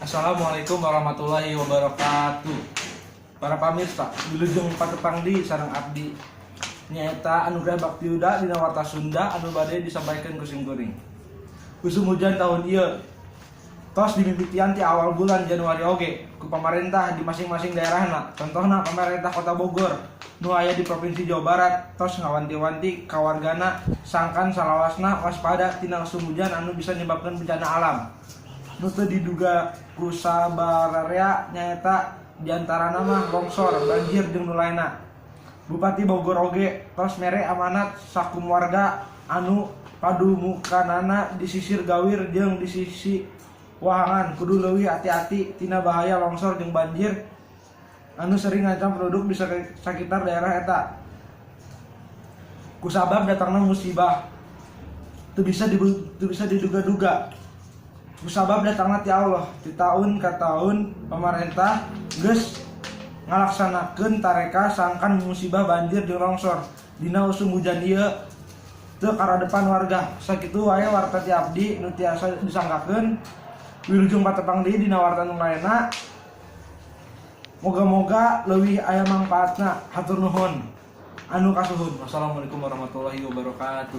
Assalamualaikum warahmatullahi wabarakatuh. Para pamirsa, wilujeng patepang di sareng abdi nyaeta Anugerah Bakti Yuda dina Warta Sunda anu bade disampaikan ku simkuring. Musim hujan tahun ieu tos dimimitian ti awal bulan Januari oge ku pamarentah di masing-masing daerahna. Contohna pemerintah Kota Bogor nu aya di Provinsi Jawa Barat tos ngawanti-wanti ka wargana sangkan salawasna waspada tina musim hujan anu bisa menyebabkan bencana alam. Nu teu diduga ku sabararea nyaeta diantarana mah longsor, banjir jeung nu lainna. Bupati Bogor oge tos mere amanat sakum warga anu padumukanana di sisir gawir jeung di sisi wahangan kudu leuwih hati-hati tina bahaya longsor jeung banjir anu sering ngancam penduduk di sakitar daerah eta. Kusabab datangna musibah teu bisa diduga-duga. Kusabab datangna ti Allah, ti taun ka taun pemerintah geus ngalaksanakeun tareka sangkan musibah banjir jeung longsor dina usum hujan ieu teu karadepan warga. Sakitu wae warta ti abdi nu tiasa disangkakeun wilujeng patepang deui dina warta nu lainna. Moga-moga leuwih aya mangpaatna. Hatur nuhun anu kasuhun. Wassalamualaikum warahmatullahi wabarakatuh.